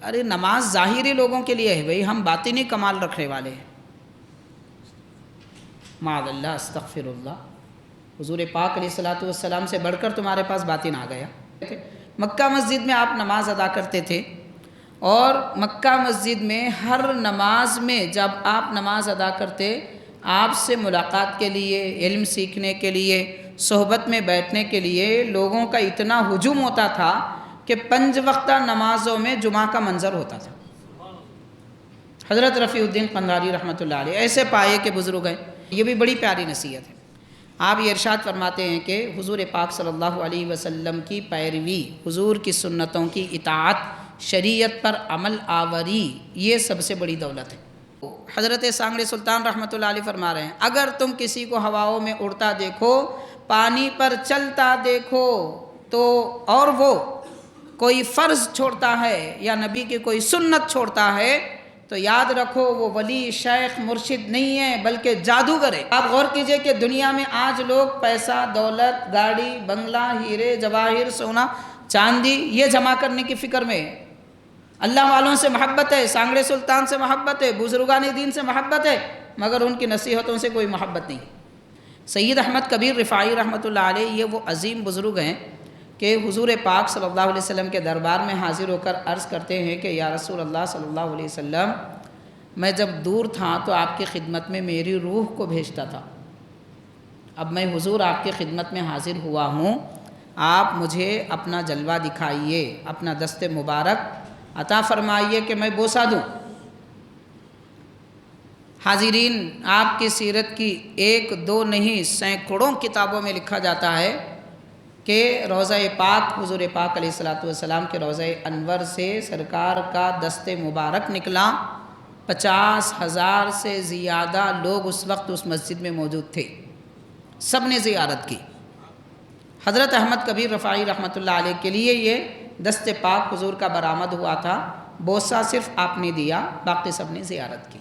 ارے نماز ظاہری لوگوں کے لیے ہے بھئی، ہم باطنی کمال رکھنے والے ہیں۔ معاذ اللہ، استغفر اللہ، حضور پاک علیہ الصلوۃ والسلام سے بڑھ کر تمہارے پاس باطن آ گیا۔ مکہ مسجد میں آپ نماز ادا کرتے تھے، اور مکہ مسجد میں ہر نماز میں جب آپ نماز ادا کرتے، آپ سے ملاقات کے لیے، علم سیکھنے کے لیے، صحبت میں بیٹھنے کے لیے لوگوں کا اتنا ہجوم ہوتا تھا کہ 5 وقتہ نمازوں میں جمعہ کا منظر ہوتا تھا۔ حضرت رفیع الدین قندھاری رحمۃ اللہ علیہ ایسے پائے کے بزرگ ہیں۔ یہ بھی بڑی پیاری نصیحت ہے۔ آپ یہ ارشاد فرماتے ہیں کہ حضور پاک صلی اللہ علیہ وسلم کی پیروی، حضور کی سنتوں کی اطاعت، شریعت پر عمل آوری، یہ سب سے بڑی دولت ہے۔ حضرت سانگڑے سلطان رحمۃ اللہ علیہ فرما رہے ہیں، اگر تم کسی کو ہواؤں میں اڑتا دیکھو، پانی پر چلتا دیکھو تو، اور وہ کوئی فرض چھوڑتا ہے یا نبی کی کوئی سنت چھوڑتا ہے، تو یاد رکھو وہ ولی، شیخ، مرشد نہیں ہے بلکہ جادوگر ہے۔ آپ غور کیجئے کہ دنیا میں آج لوگ پیسہ، دولت، گاڑی، بنگلہ، ہیرے، جواہر، سونا، چاندی یہ جمع کرنے کی فکر میں ہے۔ اللہ والوں سے محبت ہے، سانگڑے سلطان سے محبت ہے، بزرگان دین سے محبت ہے، مگر ان کی نصیحتوں سے کوئی محبت نہیں۔ سید احمد کبیر رفاعی رحمۃ اللہ علیہ یہ وہ عظیم بزرگ ہیں کہ حضور پاک صلی اللہ علیہ وسلم کے دربار میں حاضر ہو کر عرض کرتے ہیں کہ یا رسول اللہ صلی اللہ علیہ وسلم، میں جب دور تھا تو آپ کی خدمت میں میری روح کو بھیجتا تھا، اب میں حضور آپ کی خدمت میں حاضر ہوا ہوں، آپ مجھے اپنا جلوہ دکھائیے، اپنا دست مبارک عطا فرمائیے کہ میں بوسہ دوں۔ حاضرین، آپ کی سیرت کی 1 2 نہیں سینکڑوں کتابوں میں لکھا جاتا ہے کہ روضہ پاک، حضور پاک علیہ الصلوۃ والسلام کے روضہ انور سے سرکار کا دست مبارک نکلا۔ 50,000 سے زیادہ لوگ اس وقت اس مسجد میں موجود تھے، سب نے زیارت کی۔ حضرت احمد کبیر رفاعی رحمۃ اللہ علیہ کے لیے یہ دست پاک حضور کا برآمد ہوا تھا، بوسہ صرف آپ نے دیا، باقی سب نے زیارت کی۔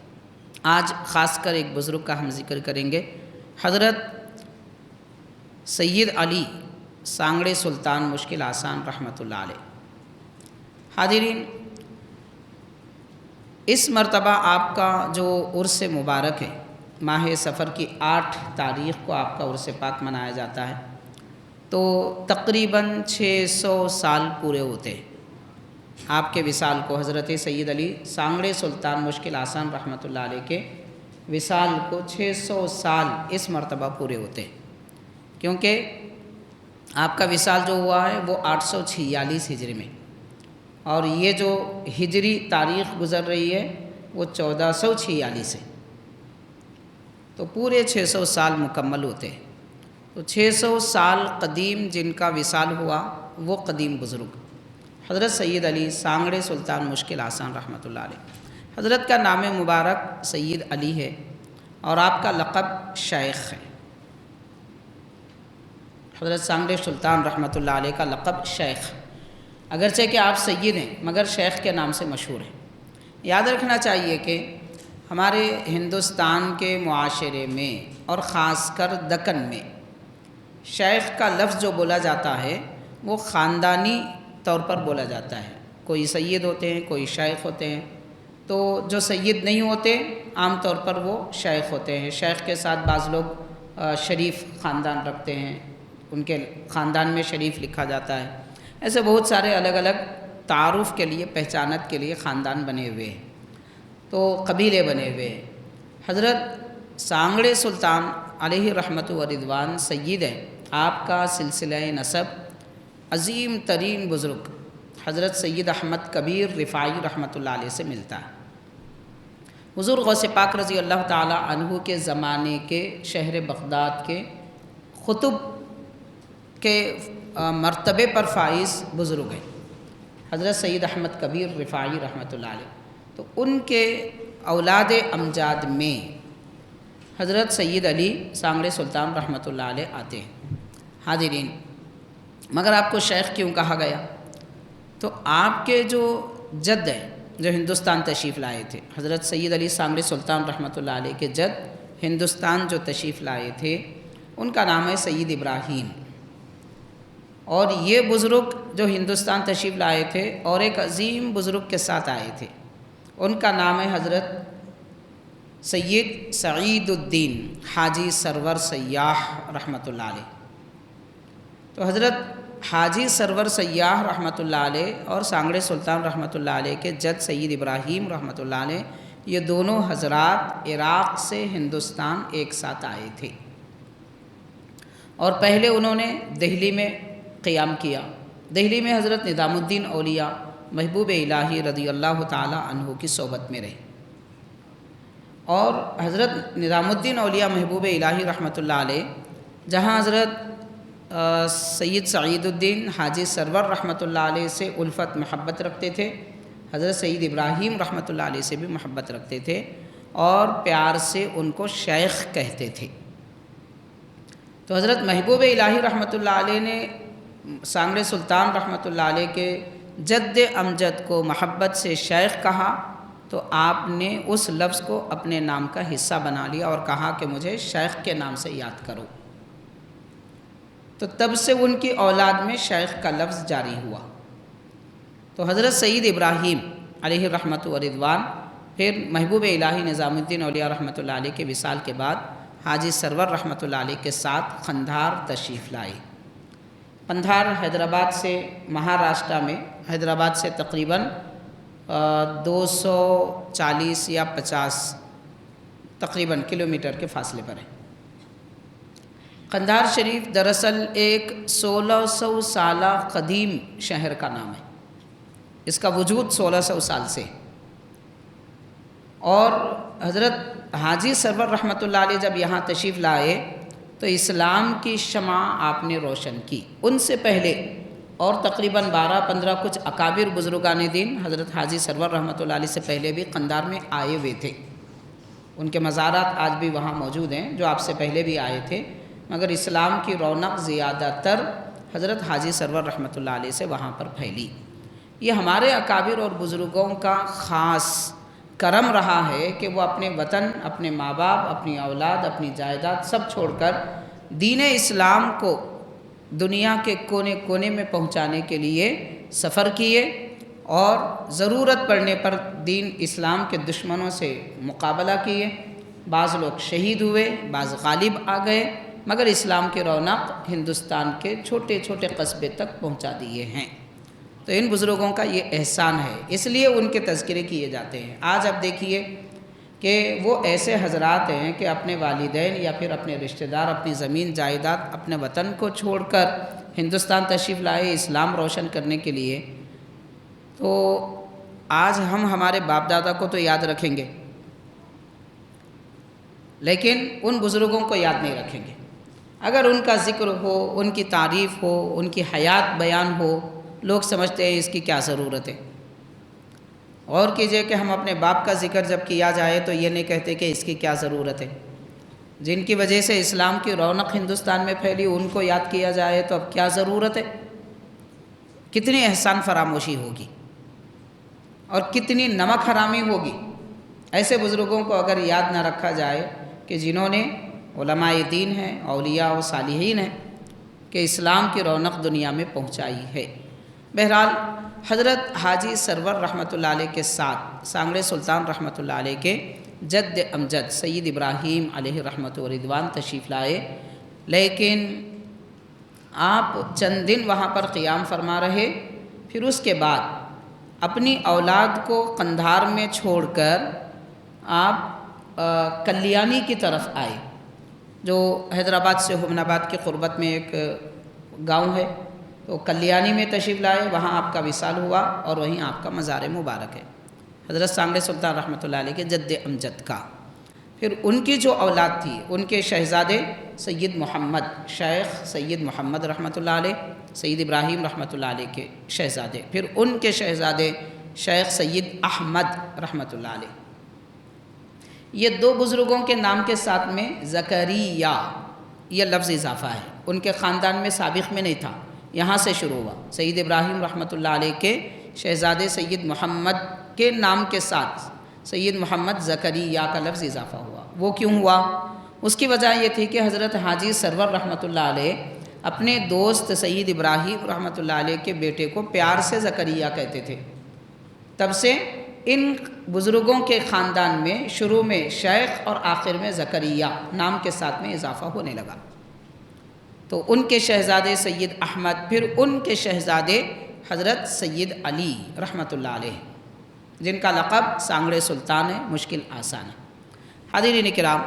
آج خاص کر ایک بزرگ کا ہم ذکر کریں گے، حضرت سید علی سانگڑے سلطان مشکل آسان رحمۃ اللہ علیہ۔ حاضرین، اس مرتبہ آپ کا جو عرس مبارک ہے، ماہ سفر کی 8 تاریخ کو آپ کا عرس پاک منایا جاتا ہے، تو تقریباً 600 سال پورے ہوتے ہیں آپ کے وصال کو۔ حضرت سید علی سانگڑے سلطان مشکل آسان رحمۃ اللہ علیہ کے وصال کو 600 سال اس مرتبہ پورے ہوتے ہیں، کیونکہ آپ کا وصال جو ہوا ہے وہ 846 ہجری میں، اور یہ جو ہجری تاریخ گزر رہی ہے وہ 1446 ہے، تو پورے 600 سال مکمل ہوتے ہیں۔ تو 600 سال قدیم جن کا وصال ہوا وہ قدیم بزرگ حضرت سید علی سانگڑے سلطان مشکل آسان رحمۃ اللہ علیہ۔ حضرت کا نام مبارک سید علی ہے، اور آپ کا لقب شیخ ہے۔ حضرت سانگڑے سلطان رحمۃ اللہ علیہ کا لقب شیخ، اگرچہ کہ آپ سید ہیں مگر شیخ کے نام سے مشہور ہیں۔ یاد رکھنا چاہیے کہ ہمارے ہندوستان کے معاشرے میں اور خاص کر دکن میں شیخ کا لفظ جو بولا جاتا ہے وہ خاندانی طور پر بولا جاتا ہے، کوئی سید ہوتے ہیں، کوئی شیخ ہوتے ہیں، تو جو سید نہیں ہوتے عام طور پر وہ شیخ ہوتے ہیں۔ شیخ کے ساتھ بعض لوگ شریف خاندان رکھتے ہیں، ان کے خاندان میں شریف لکھا جاتا ہے۔ ایسے بہت سارے الگ الگ تعارف کے لیے، پہچانت کے لیے خاندان بنے ہوئے ہیں، تو قبیلے بنے ہوئے ہیں۔ حضرت سانگڑے سلطان علیہ رحمت و رضوان سید ہیں، آپ کا سلسلہ نسب عظیم ترین بزرگ حضرت سید احمد کبیر رفاعی رحمۃ اللہ علیہ سے ملتا ہے۔ حضور غوث پاک رضی اللہ تعالی عنہ کے زمانے کے شہر بغداد کے خطب کے مرتبے پر فائز بزرگ ہیں حضرت سید احمد کبیر رفاعی رحمۃ اللہ علیہ۔ تو ان کے اولاد امجاد میں حضرت سید علی سانگڑے سلطان رحمۃ اللہ علیہ آتے ہیں۔ حاضرین، مگر آپ کو شیخ کیوں کہا گیا؟ تو آپ کے جو جد ہیں جو ہندوستان تشریف لائے تھے، حضرت سید علی سانگڑے سلطان رحمۃ اللہ علیہ کے جد ہندوستان جو تشریف لائے تھے ان کا نام ہے سید ابراہیم۔ اور یہ بزرگ جو ہندوستان تشریف لائے تھے اور ایک عظیم بزرگ کے ساتھ آئے تھے، ان کا نام ہے حضرت سید سعید الدین حاجی سرور سیاح رحمۃ اللہ علیہ۔ تو حضرت حاجی سرور سیاح رحمۃ اللہ علیہ اور سانگڑے سلطان رحمۃ اللہ علیہ کے جد سید ابراہیم رحمۃ اللہ علیہ، یہ دونوں حضرات عراق سے ہندوستان ایک ساتھ آئے تھے، اور پہلے انہوں نے دہلی میں قیام کیا۔ دہلی میں حضرت نظام الدین اولیاء محبوب الہی رضی اللہ تعالی عنہ کی صحبت میں رہے، اور حضرت نظام الدین اولیاء محبوب الہی رحمۃ اللہ علیہ جہاں حضرت سید سعید الدین حاجی سرور رحمۃ اللہ علیہ سے الفت محبت رکھتے تھے، حضرت سید ابراہیم رحمۃ اللہ علیہ سے بھی محبت رکھتے تھے، اور پیار سے ان کو شیخ کہتے تھے۔ تو حضرت محبوب الہی رحمۃ اللہ علیہ نے سانگڑے سلطان رحمۃ اللہ علیہ کے جد امجد کو محبت سے شیخ کہا، تو آپ نے اس لفظ کو اپنے نام کا حصہ بنا لیا اور کہا کہ مجھے شیخ کے نام سے یاد کرو۔ تو تب سے ان کی اولاد میں شیخ کا لفظ جاری ہوا۔ تو حضرت سید ابراہیم علیہ رحمۃ و رضوان پھر محبوب الہی نظام الدین اولیاء رحمۃ اللہ علیہ کے وصال کے بعد حاجی سرور رحمۃ اللہ علیہ کے ساتھ قندھار تشریف لائے۔ قندھار حیدرآباد سے، مہاراشٹرا میں حیدرآباد سے تقریباً 240 یا 50 تقریباً کلومیٹر کے فاصلے پر ہے۔ قندھار شریف دراصل ایک 1600 سالہ قدیم شہر کا نام ہے، اس کا وجود 1600 سال سے، اور حضرت حاجی سرور رحمۃ اللہ علیہ جب یہاں تشریف لائے تو اسلام کی شمع آپ نے روشن کی۔ ان سے پہلے اور تقریباً 12-15 کچھ اکابر بزرگان دین حضرت حاجی سرور رحمۃ اللہ علیہ سے پہلے بھی قندھار میں آئے ہوئے تھے، ان کے مزارات آج بھی وہاں موجود ہیں جو آپ سے پہلے بھی آئے تھے، مگر اسلام کی رونق زیادہ تر حضرت حاجی سرور رحمۃ اللہ علیہ سے وہاں پر پھیلی۔ یہ ہمارے اکابر اور بزرگوں کا خاص کرم رہا ہے کہ وہ اپنے وطن، اپنے ماں باپ، اپنی اولاد، اپنی جائیداد سب چھوڑ کر دین اسلام کو دنیا کے کونے کونے میں پہنچانے کے لیے سفر کیے، اور ضرورت پڑنے پر دین اسلام کے دشمنوں سے مقابلہ کیے۔ بعض لوگ شہید ہوئے، بعض غالب آ گئے، مگر اسلام کی رونق ہندوستان کے چھوٹے چھوٹے قصبے تک پہنچا دیے ہیں۔ تو ان بزرگوں کا یہ احسان ہے، اس لیے ان کے تذکرے کیے جاتے ہیں۔ آج اب دیکھیے کہ وہ ایسے حضرات ہیں کہ اپنے والدین یا پھر اپنے رشتہ دار، اپنی زمین جائیداد، اپنے وطن کو چھوڑ کر ہندوستان تشریف لائے اسلام روشن کرنے کے لیے۔ تو آج ہم ہمارے باپ دادا کو تو یاد رکھیں گے، لیکن ان بزرگوں کو یاد نہیں رکھیں گے۔ اگر ان کا ذکر ہو، ان کی تعریف ہو، ان کی حیات بیان ہو، لوگ سمجھتے ہیں اس کی کیا ضرورت ہے۔ غور کیجئے کہ ہم اپنے باپ کا ذکر جب کیا جائے تو یہ نہیں کہتے کہ اس کی کیا ضرورت ہے۔ جن کی وجہ سے اسلام کی رونق ہندوستان میں پھیلی، ان کو یاد کیا جائے تو اب کیا ضرورت ہے۔ کتنی احسان فراموشی ہوگی اور کتنی نمک حرامی ہوگی ایسے بزرگوں کو اگر یاد نہ رکھا جائے کہ جنہوں نے علماء دین ہیں، اولیاء و صالحین ہیں، کہ اسلام کی رونق دنیا میں پہنچائی ہے۔ بہرحال حضرت حاجی سرور رحمۃ اللہ علیہ کے ساتھ سانگڑے سلطان رحمۃ اللہ علیہ کے جد امجد سید ابراہیم علیہ رحمۃ و رضوان تشریف لائے، لیکن آپ چند دن وہاں پر قیام فرما رہے، پھر اس کے بعد اپنی اولاد کو قندھار میں چھوڑ کر آپ کلیانی کی طرف آئے، جو حیدرآباد سے ہومن آباد کی قربت میں ایک گاؤں ہے۔ تو کلیانی میں تشریف لائے، وہاں آپ کا وصال ہوا اور وہیں آپ کا مزار مبارک ہے، حضرت سانگڑے سلطان رحمۃ اللہ علیہ کے جد امجد کا۔ پھر ان کی جو اولاد تھی، ان کے شہزادے سید محمد، شیخ سید محمد رحمۃ اللہ علیہ، سید ابراہیم رحمۃ اللہ علیہ کے شہزادے، پھر ان کے شہزادے شیخ سید احمد رحمۃ اللہ علیہ۔ یہ دو بزرگوں کے نام کے ساتھ میں زکریا یہ لفظ اضافہ ہے، ان کے خاندان میں سابق میں نہیں تھا، یہاں سے شروع ہوا۔ سید ابراہیم رحمۃ اللہ علیہ کے شہزادے سید محمد کے نام کے ساتھ سید محمد زکریا کا لفظ اضافہ ہوا۔ وہ کیوں ہوا؟ اس کی وجہ یہ تھی کہ حضرت حاجی سرور رحمۃ اللہ علیہ اپنے دوست سید ابراہیم رحمۃ اللہ علیہ کے بیٹے کو پیار سے زکریا کہتے تھے۔ تب سے ان بزرگوں کے خاندان میں شروع میں شیخ اور آخر میں زکریا نام کے ساتھ میں اضافہ ہونے لگا۔ تو ان کے شہزادے سید احمد، پھر ان کے شہزادے حضرت سید علی رحمۃ اللہ علیہ، جن کا لقب سانگڑے سلطان ہے، مشکل آسان ہے۔ حاضرین کرام،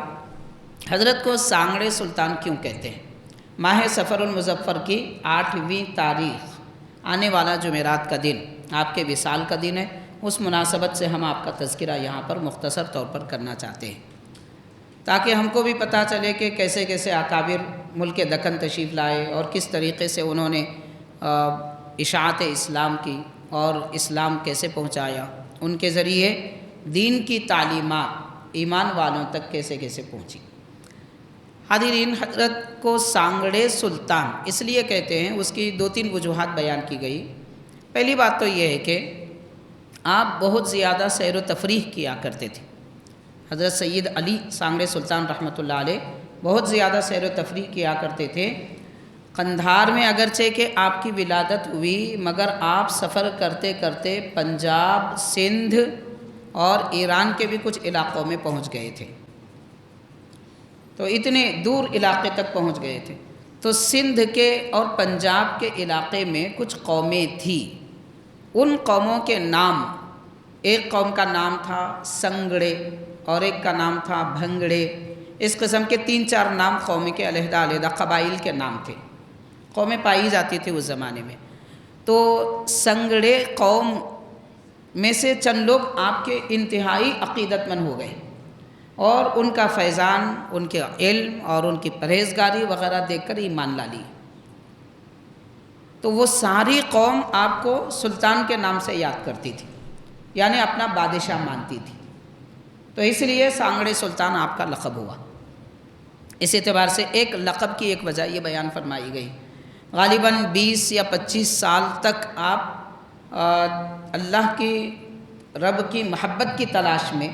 حضرت کو سانگڑے سلطان کیوں کہتے ہیں؟ ماہ صفر المظفر کی 8ویں تاریخ، آنے والا جمعرات کا دن آپ کے وصال کا دن ہے۔ اس مناسبت سے ہم آپ کا تذکرہ یہاں پر مختصر طور پر کرنا چاہتے ہیں، تاکہ ہم کو بھی پتہ چلے کہ کیسے کیسے اکابر ملک دکن تشریف لائے اور کس طریقے سے انہوں نے اشاعت اسلام کی اور اسلام کیسے پہنچایا، ان کے ذریعے دین کی تعلیمات ایمان والوں تک کیسے کیسے پہنچی۔ حاضرین، حضرت کو سانگڑے سلطان اس لیے کہتے ہیں، اس کی 2-3 وجوہات بیان کی گئی۔ پہلی بات تو یہ ہے کہ آپ بہت زیادہ سیر و تفریح کیا کرتے تھے۔ حضرت سید علی سانگڑے سلطان رحمۃ اللہ علیہ بہت زیادہ سیر و تفریح کیا کرتے تھے۔ قندھار میں اگرچہ کہ آپ کی ولادت ہوئی، مگر آپ سفر کرتے کرتے پنجاب، سندھ اور ایران کے بھی کچھ علاقوں میں پہنچ گئے تھے۔ تو اتنے دور علاقے تک پہنچ گئے تھے۔ تو سندھ کے اور پنجاب کے علاقے میں کچھ قومیں تھیں، ان قوموں کے نام، ایک قوم کا نام تھا سنگڑے اور ایک کا نام تھا بھنگڑے۔ اس قسم کے 3-4 نام قوم کے علیحدہ علیحدہ قبائل کے نام تھے، قومیں پائی جاتی تھی اس زمانے میں۔ تو سنگڑے قوم میں سے چند لوگ آپ کے انتہائی عقیدت مند ہو گئے اور ان کا فیضان، ان کے علم اور ان کی پرہیزگاری وغیرہ دیکھ کر ایمان لا لی۔ تو وہ ساری قوم آپ کو سلطان کے نام سے یاد کرتی تھی، یعنی اپنا بادشاہ مانتی تھی۔ تو اس لیے سانگڑے سلطان آپ کا لقب ہوا۔ اس اعتبار سے ایک لقب کی ایک وجہ یہ بیان فرمائی گئی، غالباً 20 یا 25 سال تک آپ اللہ کی رب کی محبت کی تلاش میں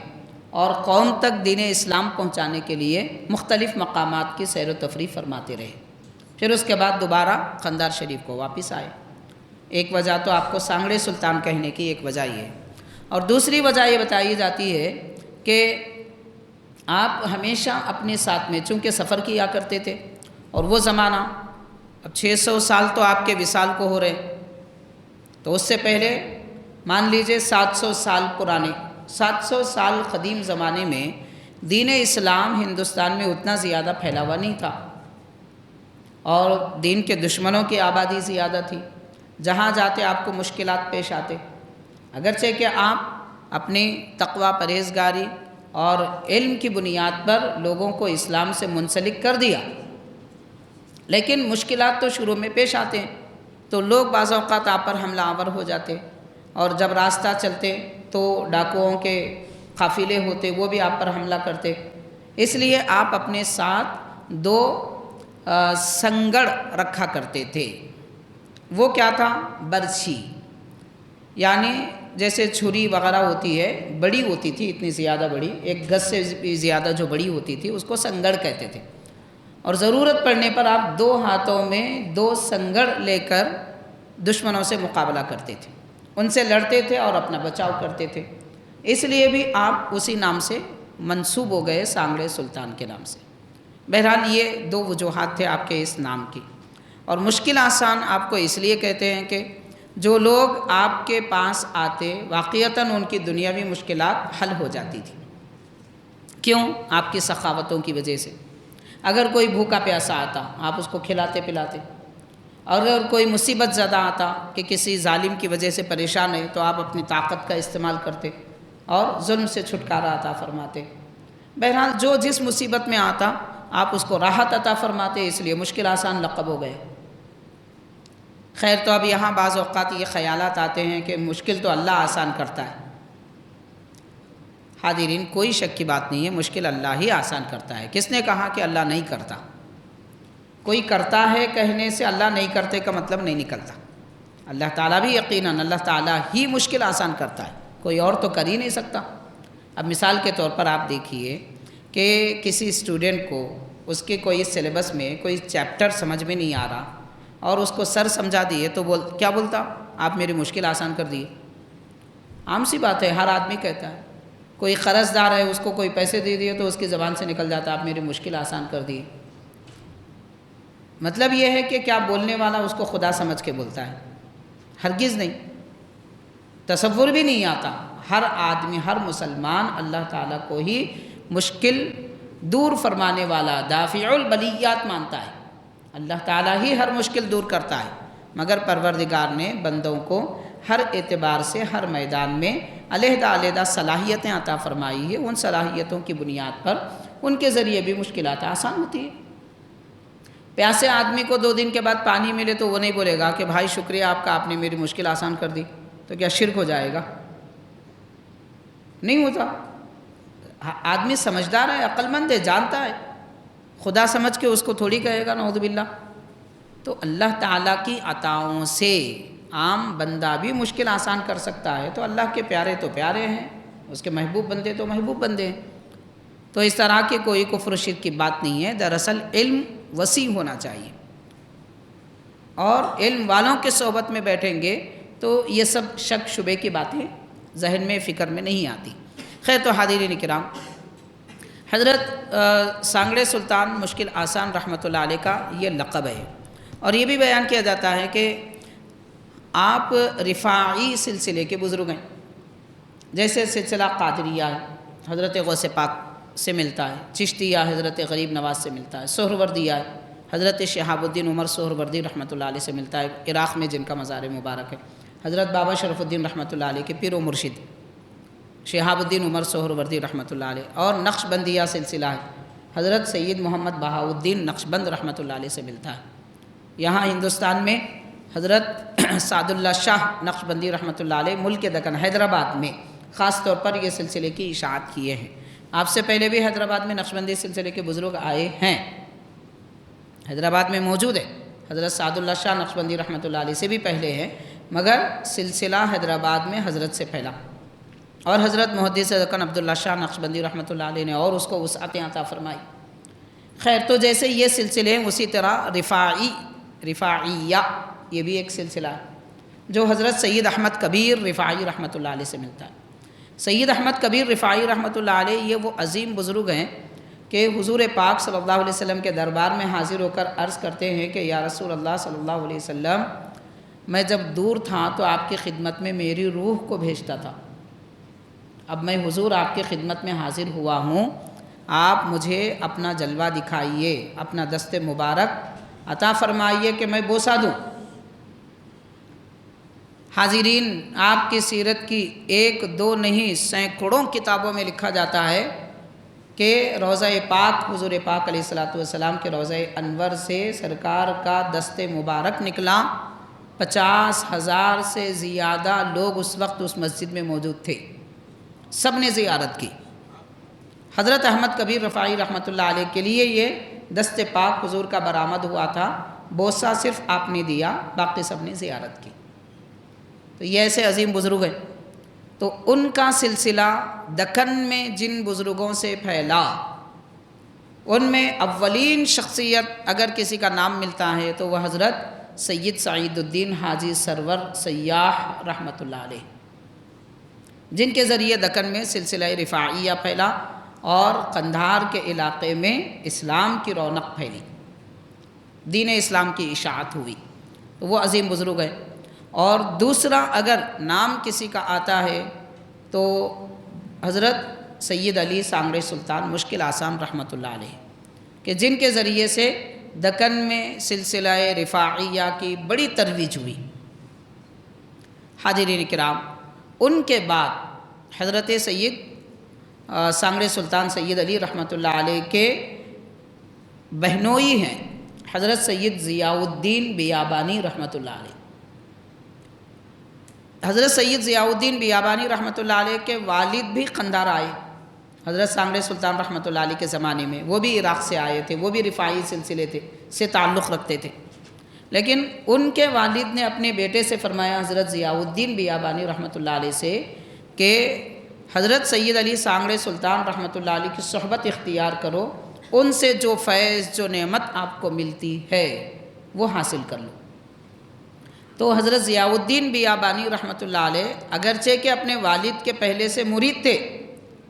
اور قوم تک دین اسلام پہنچانے کے لیے مختلف مقامات کی سیر و تفریح فرماتے رہے۔ پھر اس کے بعد دوبارہ قندھار شریف کو واپس آئے۔ ایک وجہ تو آپ کو سانگڑے سلطان کہنے کی ایک وجہ یہ ہے، اور دوسری وجہ یہ بتائی جاتی ہے کہ آپ ہمیشہ اپنے ساتھ میں چونکہ سفر کیا کرتے تھے، اور وہ زمانہ اب 600 سال تو آپ کے وصال کو ہو رہے، تو اس سے پہلے مان لیجئے 700 سال پرانے، 700 سال قدیم زمانے میں دین اسلام ہندوستان میں اتنا زیادہ پھیلا ہوا نہیں تھا، اور دین کے دشمنوں کی آبادی زیادہ تھی۔ جہاں جاتے آپ کو مشکلات پیش آتے، اگرچہ کہ آپ اپنی تقوی، پرہیزگاری اور علم کی بنیاد پر لوگوں کو اسلام سے منسلک کر دیا، لیکن مشکلات تو شروع میں پیش آتے ہیں۔ تو لوگ بعض اوقات آپ پر حملہ آور ہو جاتے، اور جب راستہ چلتے تو ڈاکوؤں کے قافلے ہوتے، وہ بھی آپ پر حملہ کرتے۔ اس لیے آپ اپنے ساتھ 2 سنگڑ رکھا کرتے تھے۔ وہ کیا تھا؟ برچھی، یعنی جیسے چھری وغیرہ ہوتی ہے، بڑی ہوتی تھی، اتنی زیادہ بڑی، 1 گز سے بھی زیادہ جو بڑی ہوتی تھی اس کو سنگڑ کہتے تھے۔ اور ضرورت پڑنے پر آپ 2 ہاتھوں میں 2 سنگڑ لے کر دشمنوں سے مقابلہ کرتے تھے، ان سے لڑتے تھے اور اپنا بچاؤ کرتے تھے۔ اس لیے بھی آپ اسی نام سے منسوب ہو گئے، سانگڑے سلطان کے نام سے۔ بہرحال یہ 2 وجوہات تھے آپ کے اس نام کی۔ اور مشکل آسان آپ کو اس لیے کہتے ہیں کہ جو لوگ آپ کے پاس آتے واقعتاً ان کی دنیاوی مشکلات حل ہو جاتی تھی۔ کیوں؟ آپ کی سخاوتوں کی وجہ سے۔ اگر کوئی بھوکا پیاسا آتا آپ اس کو کھلاتے پلاتے، اور اگر کوئی مصیبت زدہ آتا کہ کسی ظالم کی وجہ سے پریشان ہے تو آپ اپنی طاقت کا استعمال کرتے اور ظلم سے چھٹکارا عطا فرماتے۔ بہرحال جو جس مصیبت میں آتا آپ اس کو راحت عطا فرماتے، اس لیے مشکل آسان لقب ہو گئے۔ خیر، تو اب یہاں بعض اوقات یہ خیالات آتے ہیں کہ مشکل تو اللہ آسان کرتا ہے۔ حاضرین، کوئی شک کی بات نہیں ہے، مشکل اللہ ہی آسان کرتا ہے۔ کس نے کہا کہ اللہ نہیں کرتا؟ کوئی کرتا ہے کہنے سے اللہ نہیں کرتے کا مطلب نہیں نکلتا۔ اللہ تعالیٰ بھی یقیناً اللہ تعالیٰ ہی مشکل آسان کرتا ہے، کوئی اور تو کر ہی نہیں سکتا۔ اب مثال کے طور پر آپ دیکھیے کہ کسی اسٹوڈنٹ کو اس کے کوئی سلیبس میں کوئی چیپٹر سمجھ میں نہیں آ رہا اور اس کو سر سمجھا دیے تو کیا بولتا؟ آپ میری مشکل آسان کر دیے۔ عام سی بات ہے، ہر آدمی کہتا ہے۔ کوئی قرض دار ہے، اس کو کوئی پیسے دے دیے تو اس کی زبان سے نکل جاتا آپ میری مشکل آسان کر دیے۔ مطلب یہ ہے کہ کیا بولنے والا اس کو خدا سمجھ کے بولتا ہے؟ ہرگز نہیں، تصور بھی نہیں آتا۔ ہر آدمی، ہر مسلمان اللہ تعالیٰ کو ہی مشکل دور فرمانے والا، دافع البلیات مانتا ہے۔ اللہ تعالیٰ ہی ہر مشکل دور کرتا ہے، مگر پروردگار نے بندوں کو ہر اعتبار سے ہر میدان میں علیحدہ علیحدہ صلاحیتیں عطا فرمائی ہے۔ ان صلاحیتوں کی بنیاد پر ان کے ذریعے بھی مشکلات آسان ہوتی ہیں۔ پیاسے آدمی کو 2 دن کے بعد پانی ملے تو وہ نہیں بولے گا کہ بھائی شکریہ آپ کا، آپ نے میری مشکل آسان کر دی، تو کیا شرک ہو جائے گا؟ نہیں ہوتا۔ آدمی سمجھدار ہے، عقل مند ہے، جانتا ہے، خدا سمجھ کے اس کو تھوڑی کہے گا نعوذ باللہ۔ تو اللہ تعالیٰ کی عطاؤں سے عام بندہ بھی مشکل آسان کر سکتا ہے، تو اللہ کے پیارے تو پیارے ہیں، اس کے محبوب بندے تو محبوب بندے ہیں۔ تو اس طرح کی کوئی کفر و شرک کی بات نہیں ہے۔ دراصل علم وسیع ہونا چاہیے، اور علم والوں کے صحبت میں بیٹھیں گے تو یہ سب شک شبے کی باتیں ذہن میں، فکر میں نہیں آتی۔ خیر، تو حاضرین کرام، حضرت سانگڑے سلطان مشکل آسان رحمۃ اللہ علیہ کا یہ لقب ہے، اور یہ بھی بیان کیا جاتا ہے کہ آپ رفاعی سلسلے کے بزرگ ہیں۔ جیسے سلسلہ قادریہ حضرت غوث پاک سے ملتا ہے، چشتیہ حضرت غریب نواز سے ملتا ہے، سہروردیہ حضرت شہاب الدین عمر سہروردی رحمۃ اللہ علیہ سے ملتا ہے، عراق میں جن کا مزار مبارک ہے۔ حضرت بابا شرف الدین رحمۃ اللہ علیہ کے پیر و مرشد شہاب الدین عمر سہروردی رحمۃ اللہ علیہ، اور نقش بندیہ سلسلہ ہے، حضرت سید محمد بہاء الدین نقش بند رحمۃ اللہ علیہ سے ملتا ہے۔ یہاں ہندوستان میں حضرت سعد اللہ شاہ نقش بندی رحمۃ اللہ علیہ ملک دکن حیدرآباد میں خاص طور پر یہ سلسلے کی اشاعت کیے ہیں۔ آپ سے پہلے بھی حیدرآباد میں نقش بندی سلسلے کے بزرگ آئے ہیں، حیدرآباد میں موجود ہے۔ حضرت سعد اللہ شاہ نقش بندی رحمۃ اللہ علیہ سے بھی پہلے ہیں، مگر سلسلہ حیدرآباد میں حضرت سے پھیلا، اور حضرت محدث دکن عبداللہ شاہ نقش بندی رحمۃ اللہ علیہ نے اور اس کو وسعتیں عطا فرمائی۔ خیر، تو جیسے یہ سلسلے ہیں، اسی طرح رفاعیہ یہ بھی ایک سلسلہ ہے جو حضرت سید احمد کبیر رفاعی رحمۃ اللہ علیہ سے ملتا ہے۔ سید احمد کبیر رفاعی رحمۃ اللہ علیہ یہ وہ عظیم بزرگ ہیں کہ حضور پاک صلی اللہ علیہ وسلم کے دربار میں حاضر ہو کر عرض کرتے ہیں کہ یا رسول اللہ صلی اللہ علیہ وسلم، میں جب دور تھا تو آپ کی خدمت میں میری روح کو بھیجتا تھا، اب میں حضور آپ کی خدمت میں حاضر ہوا ہوں، آپ مجھے اپنا جلوہ دکھائیے، اپنا دست مبارک عطا فرمائیے کہ میں بوسہ دوں۔ حاضرین، آپ کی سیرت کی 1 2 نہیں سینکڑوں کتابوں میں لکھا جاتا ہے کہ روضہ پاک حضور پاک علیہ الصلوۃ والسلام کے روضہ انور سے سرکار کا دست مبارک نکلا۔ 50,000 سے زیادہ لوگ اس وقت اس مسجد میں موجود تھے، سب نے زیارت کی۔ حضرت احمد کبیر رفاعی رحمۃ اللہ علیہ کے لیے یہ دست پاک حضور کا برآمد ہوا تھا، بوسہ صرف آپ نے دیا، باقی سب نے زیارت کی۔ تو یہ ایسے عظیم بزرگ ہیں۔ تو ان کا سلسلہ دکن میں جن بزرگوں سے پھیلا، ان میں اولین شخصیت اگر کسی کا نام ملتا ہے تو وہ حضرت سید سعید الدین حاجی سرور سیاح رحمۃ اللہ علیہ، جن کے ذریعے دکن میں سلسلہ رفاعیہ پھیلا اور قندھار کے علاقے میں اسلام کی رونق پھیلی، دین اسلام کی اشاعت ہوئی۔ تو وہ عظیم بزرگ ہے۔ اور دوسرا اگر نام کسی کا آتا ہے تو حضرت سید علی سانگڑے سلطان مشکل آسان رحمۃ اللہ علیہ، کہ جن کے ذریعے سے دکن میں سلسلہ رفاعیہ کی بڑی ترویج ہوئی۔ حاضرین کرام، ان کے بعد حضرت سید سانگڑے سلطان سید علی رحمۃ اللہ علیہ کے بہنوئی ہیں حضرت سید ضیاء الدین بیابانی رحمۃ اللہ علیہ۔ حضرت سید ضیاء الدین بیابانی رحمۃ اللہ علیہ کے والد بھی قندھار آئے حضرت سانگڑے سلطان رحمۃ اللہ علیہ کے زمانے میں، وہ بھی عراق سے آئے تھے، وہ بھی رفاعی سلسلے سے تعلق رکھتے تھے، لیکن ان کے والد نے اپنے بیٹے سے فرمایا حضرت ضیاء الدین بیابانی رحمۃ اللہ علیہ سے کہ حضرت سید علی سانگڑے سلطان رحمۃ اللہ علیہ کی صحبت اختیار کرو، ان سے جو فیض جو نعمت آپ کو ملتی ہے وہ حاصل کر لو۔ تو حضرت ضیاء الدین بیابانی رحمۃ اللہ علیہ اگرچہ کہ اپنے والد کے پہلے سے مرید تھے،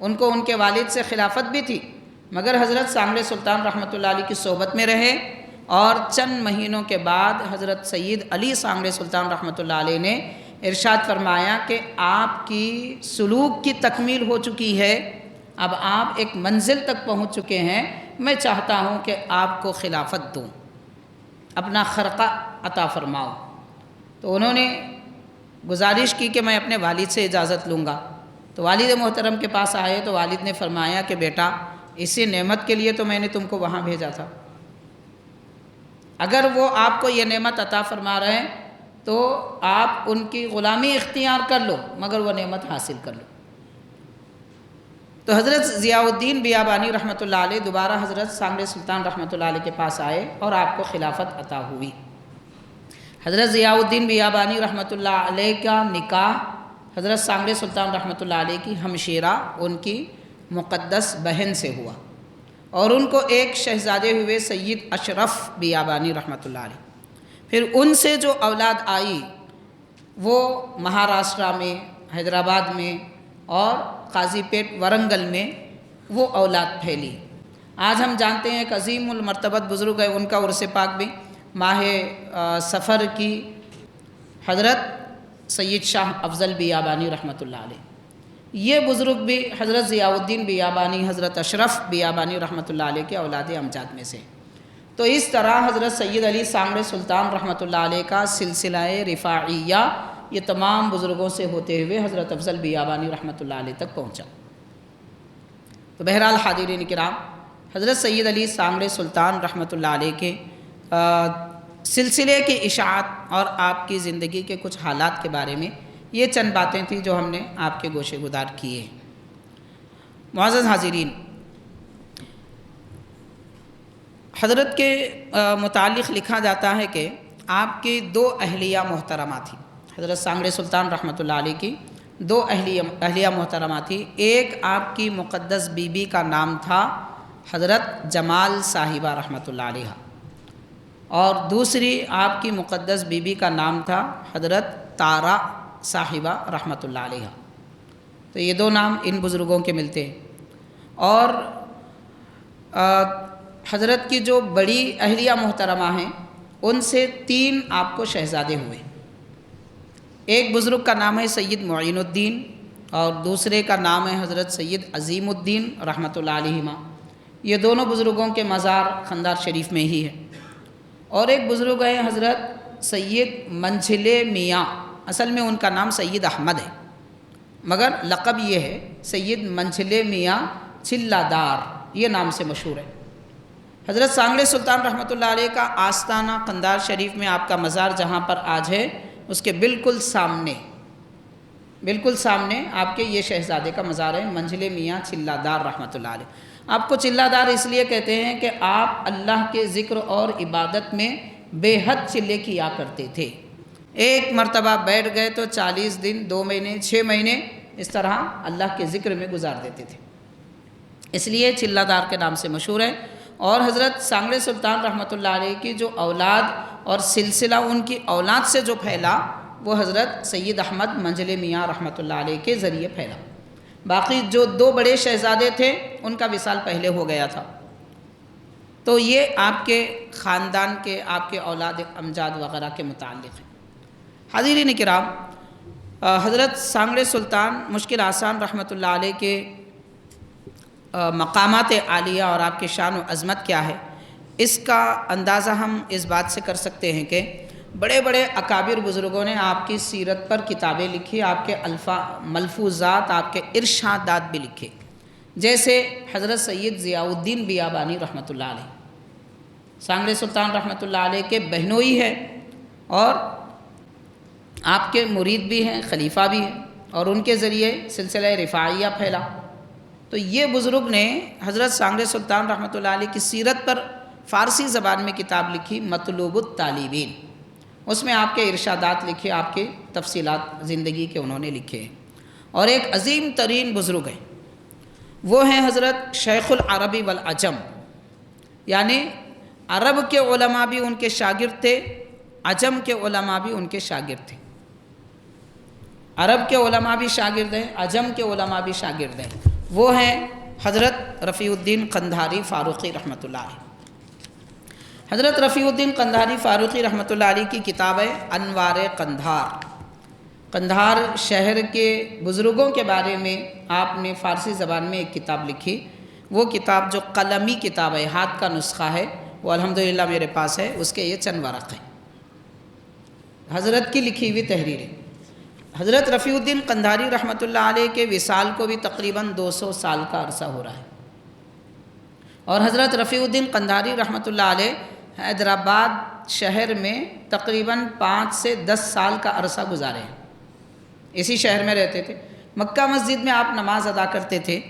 ان کو ان کے والد سے خلافت بھی تھی، مگر حضرت سانگڑے سلطان رحمۃ اللہ علیہ کی صحبت میں رہے، اور چند مہینوں کے بعد حضرت سید علی سانگڑے سلطان رحمۃ اللہ علیہ نے ارشاد فرمایا کہ آپ کی سلوک کی تکمیل ہو چکی ہے، اب آپ ایک منزل تک پہنچ چکے ہیں، میں چاہتا ہوں کہ آپ کو خلافت دوں، اپنا خرقہ عطا فرماؤ۔ تو انہوں نے گزارش کی کہ میں اپنے والد سے اجازت لوں گا۔ تو والد محترم کے پاس آئے تو والد نے فرمایا کہ بیٹا، اسی نعمت کے لیے تو میں نے تم کو وہاں بھیجا تھا، اگر وہ آپ کو یہ نعمت عطا فرما رہے ہیں تو آپ ان کی غلامی اختیار کر لو، مگر وہ نعمت حاصل کر لو۔ تو حضرت ضیاء الدین بیابانی رحمۃ اللہ علیہ دوبارہ حضرت سانگڑے سلطان رحمۃ اللہ علیہ کے پاس آئے اور آپ کو خلافت عطا ہوئی۔ حضرت ضیاء الدین بیابانی رحمۃ اللہ علیہ کا نکاح حضرت سانگڑے سلطان رحمۃ اللہ علیہ کی ہمشیرہ ان کی مقدس بہن سے ہوا، اور ان کو ایک شہزادے ہوئے سید اشرف بیابانی رحمۃ اللہ علیہ۔ پھر ان سے جو اولاد آئی وہ مہاراشٹرا میں، حیدرآباد میں اور قاضی پیٹ ورنگل میں وہ اولاد پھیلی۔ آج ہم جانتے ہیں ایک عظیم المرتبت بزرگ ہے، ان کا عرس پاک بھی ماہ سفر کی حضرت سید شاہ افضل بیابانی رحمۃ اللہ علیہ۔ یہ بزرگ بھی حضرت ضیاء الدین بیابانی، حضرت اشرف بیابانی رحمۃ اللہ علیہ کے اولاد امجاد میں سے۔ تو اس طرح حضرت سید علی سانگڑے سلطان رحمۃ اللہ علیہ کا سلسلہ رفاعیہ یہ تمام بزرگوں سے ہوتے ہوئے حضرت افضل بیابانی رحمۃ اللہ علیہ تک پہنچا۔ تو بہرحال حاضرین کرام، حضرت سید علی سانگڑے سلطان رحمۃ اللہ علیہ کے سلسلے کی اشاعت اور آپ کی زندگی کے کچھ حالات کے بارے میں یہ چند باتیں تھیں جو ہم نے آپ کے گوشے گدار کیے۔ معزز حاضرین، حضرت کے متعلق لکھا جاتا ہے کہ آپ کی دو اہلیہ محترمہ تھیں۔ حضرت سانگڑے سلطان رحمۃ اللہ علیہ کی دو اہلیہ محترمہ تھیں۔ ایک آپ کی مقدس بی بی کا نام تھا حضرت جمال صاحبہ رحمۃ اللہ علیہ، اور دوسری آپ کی مقدس بی بی کا نام تھا حضرت تارا صاحبہ رحمۃ اللہ علیہ۔ تو یہ دو نام ان بزرگوں کے ملتے ہیں۔ اور حضرت کی جو بڑی اہلیہ محترمہ ہیں ان سے 3 آپ کو شہزادے ہوئے۔ ایک بزرگ کا نام ہے سید معین الدین، اور دوسرے کا نام ہے حضرت سید عظیم الدین رحمۃ اللہ علیہما۔ یہ دونوں بزرگوں کے مزار خندار شریف میں ہی ہے۔ اور ایک بزرگ ہے حضرت سید منجھلے میاں، اصل میں ان کا نام سید احمد ہے، مگر لقب یہ ہے سید منجھلے میاں چلہ دار، یہ نام سے مشہور ہے۔ حضرت سانگڑے سلطان رحمۃ اللہ علیہ کا آستانہ قندار شریف میں آپ کا مزار جہاں پر آج ہے، اس کے بالکل سامنے آپ کے یہ شہزادے کا مزار ہے، منجھلے میاں چلہ دار رحمۃ اللہ علیہ۔ آپ کو چلہ دار اس لیے کہتے ہیں کہ آپ اللہ کے ذکر اور عبادت میں بے حد چلے کیا کرتے تھے۔ ایک مرتبہ بیٹھ گئے تو 40 دن، 2 مہینے، 6 مہینے اس طرح اللہ کے ذکر میں گزار دیتے تھے، اس لیے چلہ دار کے نام سے مشہور ہے۔ اور حضرت سانگڑے سلطان رحمۃ اللہ علیہ کی جو اولاد اور سلسلہ ان کی اولاد سے جو پھیلا وہ حضرت سید احمد منجھلے میاں رحمۃ اللہ علیہ کے ذریعے پھیلا۔ باقی جو 2 بڑے شہزادے تھے ان کا وصال پہلے ہو گیا تھا۔ تو یہ آپ کے خاندان کے، آپ کے اولاد امجاد وغیرہ کے متعلق ہے۔ حاضرین کرام، حضرت سانگڑے سلطان مشکل آسان رحمۃ اللہ علیہ کے مقامات عالیہ اور آپ کی شان و عظمت کیا ہے، اس کا اندازہ ہم اس بات سے کر سکتے ہیں کہ بڑے بڑے اکابر بزرگوں نے آپ کی سیرت پر کتابیں لکھی، آپ کے ملفوظات، آپ کے ارشادات بھی لکھے، جیسے حضرت سید ضیاء الدین بیابانی رحمۃ اللہ علیہ، سانگڑے سلطان رحمۃ اللہ علیہ کے بہنوئی ہے اور آپ کے مرید بھی ہیں، خلیفہ بھی ہیں، اور ان کے ذریعے سلسلہ رفاعیہ پھیلا۔ تو یہ بزرگ نے حضرت سانگڑے سلطان رحمۃ اللہ علیہ کی سیرت پر فارسی زبان میں کتاب لکھی، مطلوب الطالبین، اس میں آپ کے ارشادات لکھے، آپ کے تفصیلات زندگی کے انہوں نے لکھے ہیں۔ اور ایک عظیم ترین بزرگ ہیں، وہ ہیں حضرت شیخ العربی والعجم یعنی عرب کے علماء بھی ان کے شاگرد تھے، عجم کے علماء بھی ان کے شاگرد تھے۔ عرب کے علماء بھی شاگرد ہیں، عجم کے علماء بھی شاگرد ہیں۔ وہ ہیں حضرت رفیع الدین قندھاری فاروقی رحمۃ اللہ علیہ۔ حضرت رفیع الدین قندھاری فاروقی رحمۃ اللہ علیہ کی کتاب ہے انوار قندھار۔ قندھار شہر کے بزرگوں کے بارے میں آپ نے فارسی زبان میں ایک کتاب لکھی۔ وہ کتاب جو قلمی کتاب ہے، ہاتھ کا نسخہ ہے، وہ الحمدللہ میرے پاس ہے، اس کے یہ چند ورق ہیں، حضرت کی لکھی ہوئی تحریریں۔ حضرت رفیع الدین قندھاری رحمۃ اللہ علیہ کے وصال کو بھی تقریباً 200 سال کا عرصہ ہو رہا ہے، اور حضرت رفیع الدین قندھاری رحمۃ اللہ علیہ حیدرآباد شہر میں تقریباً 5 سے 10 سال کا عرصہ گزارے ہیں، اسی شہر میں رہتے تھے۔ مکہ مسجد میں آپ نماز ادا کرتے تھے،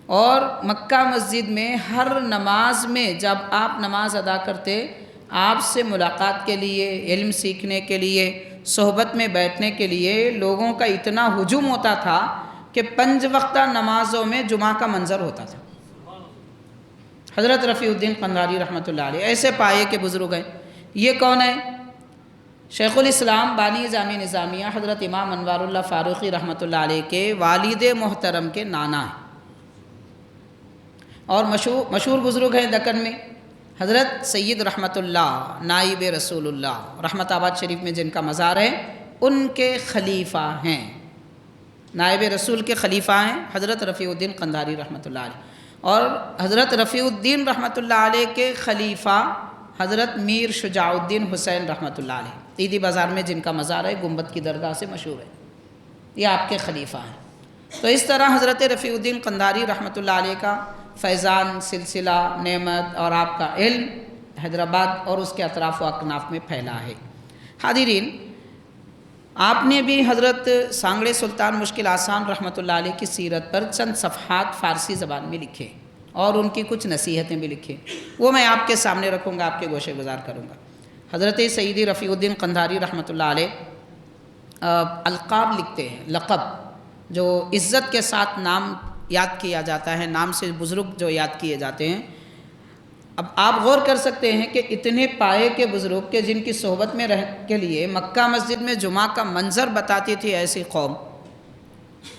اور مکہ مسجد میں ہر نماز میں جب آپ نماز ادا کرتے، آپ سے ملاقات کے لیے، علم سیکھنے کے لیے، صحبت میں بیٹھنے کے لیے لوگوں کا اتنا ہجوم ہوتا تھا کہ 5 وقتہ نمازوں میں جمعہ کا منظر ہوتا تھا۔ حضرت رفیع الدین قندھاری رحمۃ اللہ علیہ ایسے پائے کے بزرگ ہیں۔ یہ کون ہے؟ شیخ الاسلام بانی جامع نظامیہ حضرت امام انوار اللہ فاروقی رحمۃ اللہ علیہ کے والد محترم کے نانا ہیں، اور مشہور بزرگ ہیں دکن میں۔ حضرت سید رحمۃ اللہ نائب رسول اللہ رحمت آباد شریف میں جن کا مزار ہے، ان کے خلیفہ ہیں، نائب رسول کے خلیفہ ہیں حضرت رفیع الدین قندھاری رحمۃ اللہ علیہ۔ اور حضرت رفیع الدین رحمۃ اللہ علیہ کے خلیفہ حضرت میر شجاع الدین حسین رحمۃ اللہ علیہ، عیدی بازار میں جن کا مزار ہے، گنبد کی درگاہ سے مشہور ہے، یہ آپ کے خلیفہ ہیں۔ تو اس طرح حضرت رفیع الدین قندھاری رحمۃ اللہ علیہ کا فیضان، سلسلہ، نعمت اور آپ کا علم حیدرآباد اور اس کے اطراف و اکناف میں پھیلا ہے۔ حاضرین، آپ نے بھی حضرت سانگڑے سلطان مشکل آسان رحمۃ اللہ علیہ کی سیرت پر چند صفحات فارسی زبان میں لکھے، اور ان کی کچھ نصیحتیں بھی لکھیں، وہ میں آپ کے سامنے رکھوں گا، آپ کے گوشے گزار کروں گا۔ حضرت سیدی رفیع الدین قندھاری رحمۃ اللہ علیہ القاب لکھتے ہیں، لقب جو عزت کے ساتھ نام یاد کیا جاتا ہے، نام سے بزرگ جو یاد کیے جاتے ہیں۔ اب آپ غور کر سکتے ہیں کہ اتنے پائے کے بزرگ کے جن کی صحبت میں رہ کے لیے مکہ مسجد میں جمعہ کا منظر بتاتی تھی ایسی قوم،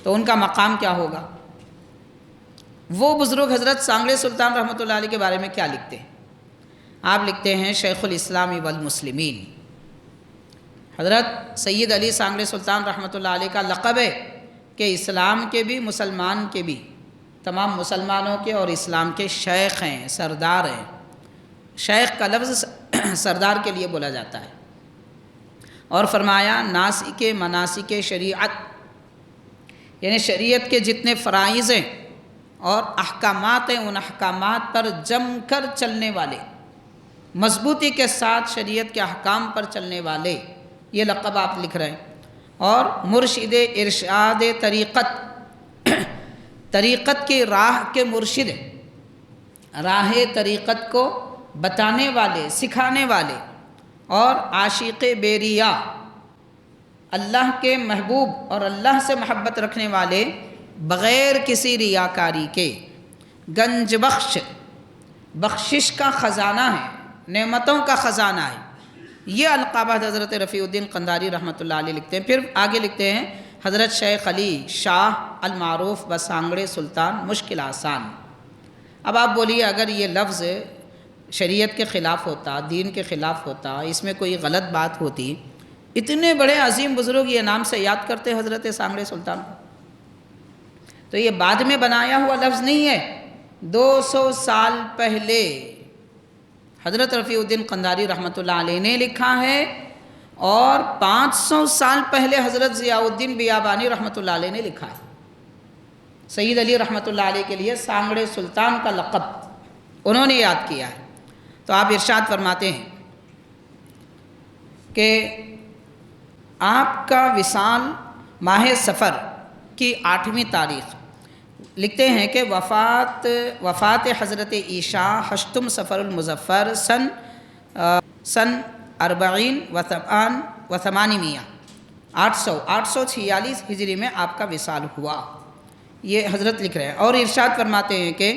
تو ان کا مقام کیا ہوگا؟ وہ بزرگ حضرت سانگڑے سلطان رحمۃ اللہ علیہ کے بارے میں کیا لکھتے ہیں؟ آپ لکھتے ہیں شیخ الاسلام والمسلمین۔ حضرت سید علی سانگڑے سلطان رحمۃ اللہ علیہ کا لقب ہے کہ اسلام کے بھی، مسلمان کے بھی، تمام مسلمانوں کے اور اسلام کے شیخ ہیں، سردار ہیں۔ شیخ کا لفظ سردار کے لیے بولا جاتا ہے۔ اور فرمایا ناسک مناسک شریعت، یعنی شریعت کے جتنے فرائض ہیں اور احکامات ہیں، ان احکامات پر جم کر چلنے والے، مضبوطی کے ساتھ شریعت کے احکام پر چلنے والے، یہ لقب آپ لکھ رہے ہیں۔ اور مرشد ارشاد طریقت، طریقت کی راہ کے مرشد، راہ طریقت کو بتانے والے، سکھانے والے، اور عاشق بیریا، اللہ کے محبوب اور اللہ سے محبت رکھنے والے، بغیر کسی ریاکاری کے، گنج بخش، بخشش کا خزانہ ہے، نعمتوں کا خزانہ ہے۔ یہ القابات حضرت رفیع الدین قندھاری رحمۃ اللہ علیہ لکھتے ہیں۔ پھر آگے لکھتے ہیں حضرت شیخ علی شاہ المعروف بسانگڑے سلطان مشکل آسان۔ اب آپ بولیے اگر یہ لفظ شریعت کے خلاف ہوتا، دین کے خلاف ہوتا، اس میں کوئی غلط بات ہوتی، اتنے بڑے عظیم بزرگ یہ نام سے یاد کرتے حضرت سانگڑے سلطان کو؟ تو یہ بعد میں بنایا ہوا لفظ نہیں ہے، 200 سال پہلے حضرت رفیع الدین قندھاری رحمۃ اللہ علیہ نے لکھا ہے، اور 500 سال پہلے حضرت ضیاء الدین بیابانی رحمۃ اللہ علیہ نے لکھا ہے۔ سید علی رحمۃ اللہ علیہ کے لیے سانگڑے سلطان کا لقب انہوں نے یاد کیا ہے۔ تو آپ ارشاد فرماتے ہیں کہ آپ کا وصال ماہ صفر کی 8ویں تاریخ، لکھتے ہیں کہ وفات حضرت عیشا 8 صفر المظفر سن 40 و 800 846 ہجری میں آپ کا وصال ہوا، یہ حضرت لکھ رہے ہیں۔ اور ارشاد فرماتے ہیں کہ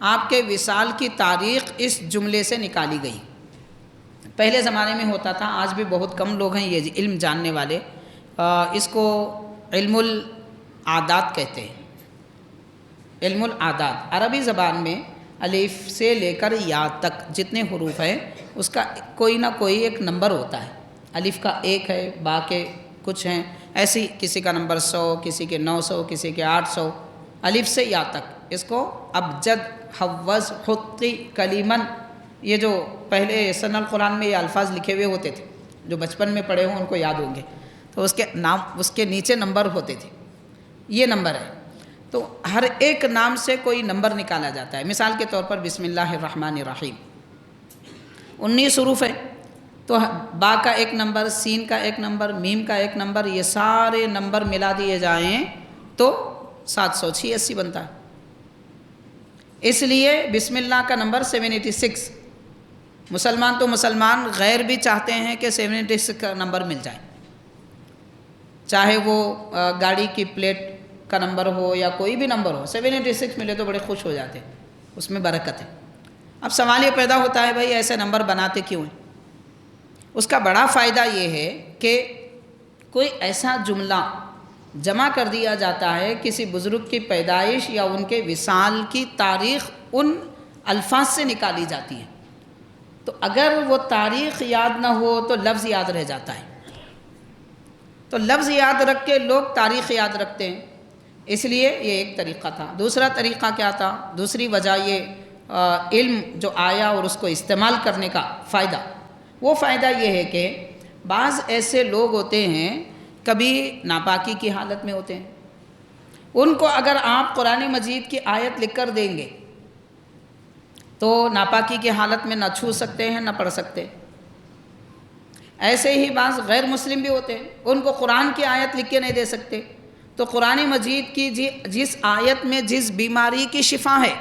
آپ کے وصال کی تاریخ اس جملے سے نکالی گئی۔ پہلے زمانے میں ہوتا تھا، آج بھی بہت کم لوگ ہیں یہ علم جاننے والے، اس کو علم العادات کہتے ہیں۔ علم العادات عربی زبان میں الف سے لے کر یا تک جتنے حروف ہیں اس کا کوئی نہ کوئی ایک نمبر ہوتا ہے۔ الف کا 1 ہے، با کے کچھ ہیں، ایسی کسی کا نمبر 100، کسی کے 900، کسی کے 800، الف سے یا تک۔ اس کو ابجد، حوض، حطی، کلیمن، یہ جو پہلے سن القرآن میں یہ الفاظ لکھے ہوئے ہوتے تھے، جو بچپن میں پڑھے ہوں ان کو یاد ہوں گے، تو اس کے نام، اس کے نیچے نمبر ہوتے تھے، یہ نمبر ہے۔ تو ہر ایک نام سے کوئی نمبر نکالا جاتا ہے۔ مثال کے طور پر بسم اللہ الرحمن الرحیم 19 حروف ہیں، تو با کا 1 نمبر، سین کا 1 نمبر، میم کا 1 نمبر، یہ سارے نمبر ملا دیے جائیں تو 786 بنتا ہے۔ اس لیے بسم اللہ کا نمبر 786۔ مسلمان تو مسلمان، غیر بھی چاہتے ہیں کہ 786 کا نمبر مل جائے، چاہے وہ گاڑی کی پلیٹ کا نمبر ہو یا کوئی بھی نمبر ہو، 786 ملے تو بڑے خوش ہو جاتے ہیں، اس میں برکت ہے۔ اب سوال یہ پیدا ہوتا ہے بھائی ایسے نمبر بناتے کیوں ہیں؟ اس کا بڑا فائدہ یہ ہے کہ کوئی ایسا جملہ جمع کر دیا جاتا ہے، کسی بزرگ کی پیدائش یا ان کے وصال کی تاریخ ان الفاظ سے نکالی جاتی ہے، تو اگر وہ تاریخ یاد نہ ہو تو لفظ یاد رہ جاتا ہے، تو لفظ یاد رکھ کے لوگ تاریخ یاد رکھتے ہیں، اس لیے یہ ایک طریقہ تھا۔ دوسرا طریقہ کیا تھا؟ دوسری وجہ یہ علم جو آیا اور اس کو استعمال کرنے کا فائدہ، وہ فائدہ یہ ہے کہ بعض ایسے لوگ ہوتے ہیں کبھی ناپاکی کی حالت میں ہوتے ہیں، ان کو اگر آپ قرآن مجید کی آیت لکھ کر دیں گے تو ناپاکی کی حالت میں نہ چھو سکتے ہیں نہ پڑھ سکتے۔ ایسے ہی بعض غیر مسلم بھی ہوتے ہیں، ان کو قرآن کی آیت لکھ کے نہیں دے سکتے، تو قرآن مجید کی جس آیت میں جس بیماری کی شفا ہے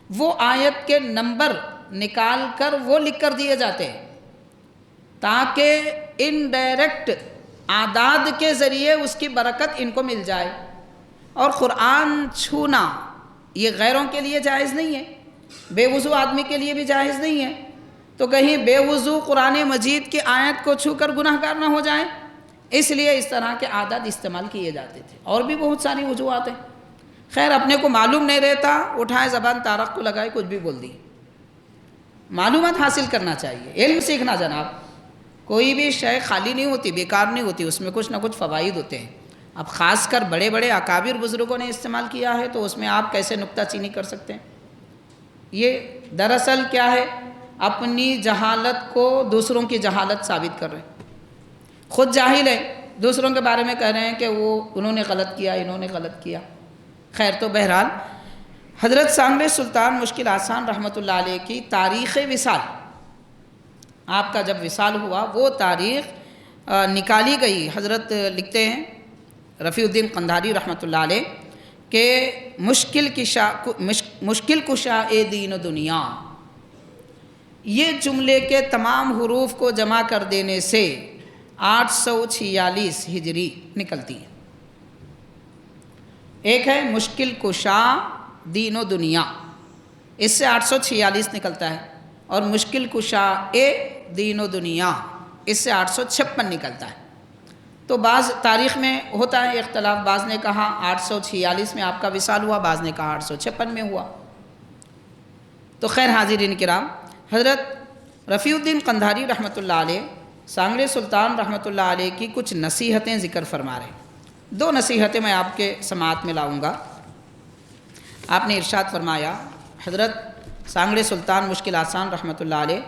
وہ آیت کے نمبر نکال کر وہ لکھ کر دیے جاتے ہیں، تاکہ انڈائریکٹ اعداد کے ذریعے اس کی برکت ان کو مل جائے۔ اور قرآن چھونا یہ غیروں کے لیے جائز نہیں ہے، بے وضو آدمی کے لیے بھی جائز نہیں ہے، تو کہیں بے وضو قرآن مجید کی آیت کو چھو کر گناہ گار نہ ہو جائیں، اس لیے اس طرح کے عادات استعمال کیے جاتے تھے۔ اور بھی بہت ساری وجوہات ہیں، خیر اپنے کو معلوم نہیں رہتا، اٹھائے زبان تارق کو لگائے کچھ بھی بول دی۔ معلومات حاصل کرنا چاہیے، علم سیکھنا جناب، کوئی بھی شے خالی نہیں ہوتی، بیکار نہیں ہوتی، اس میں کچھ نہ کچھ فوائد ہوتے ہیں۔ اب خاص کر بڑے بڑے اکابر بزرگوں نے استعمال کیا ہے تو اس میں آپ کیسے نکتہ چینی کر سکتے ہیں؟ یہ دراصل کیا ہے؟ اپنی جہالت کو دوسروں کی جہالت ثابت کر رہے ہیں، خود جاہل ہے، دوسروں کے بارے میں کہہ رہے ہیں کہ انہوں نے غلط کیا، انہوں نے غلط کیا۔ خیر، تو بہرحال حضرت سانگڑے سلطان مشکل آسان رحمۃ اللہ علیہ کی تاریخ وصال، آپ کا جب وصال ہوا وہ تاریخ نکالی گئی۔ حضرت لکھتے ہیں رفیع الدین قندھاری رحمۃ اللہ علیہ کہ مشکل کشا اے دین و دنیا، یہ جملے کے تمام حروف کو جمع کر دینے سے 846 ہجری نکلتی ہے۔ ایک ہے مشکل کشا دین و دنیا، اس سے 846 نکلتا ہے، اور مشکل کشا اے دین و دنیا اس سے 856 نکلتا ہے۔ تو بعض تاریخ میں ہوتا ہے اختلاف، بعض نے کہا 846 میں آپ کا وصال ہوا، بعض نے کہا 856 میں ہوا۔ تو خیر حاضرین کرام، حضرت رفیع الدین قندھاری رحمۃ اللہ علیہ سانگڑے سلطان رحمۃ اللہ علیہ کی کچھ نصیحتیں ذکر فرما رہے ہیں۔ 2 نصیحتیں میں آپ کے سماعت میں لاؤں گا۔ آپ نے ارشاد فرمایا، حضرت سانگڑے سلطان مشکل آسان رحمۃ اللہ علیہ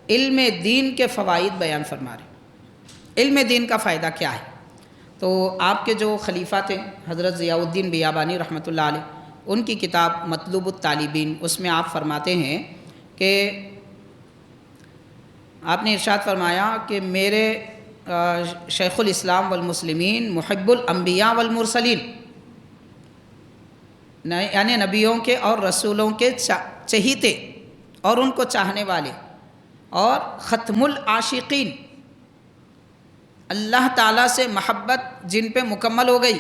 علم دین کے فوائد بیان فرما رہے ہیں۔ علم دین کا فائدہ کیا ہے؟ تو آپ کے جو خلیفہ تھے حضرت ضیاء الدین بیابانی رحمۃ اللہ علیہ، ان کی کتاب مطلوب الطالبین، اس میں آپ فرماتے ہیں کہ آپ نے ارشاد فرمایا کہ میرے شیخ الاسلام والمسلمین محب الانبیاء والمرسلین، یعنی نبیوں کے اور رسولوں کے چہیتے اور ان کو چاہنے والے، اور ختم العاشقین، اللہ تعالیٰ سے محبت جن پہ مکمل ہو گئی،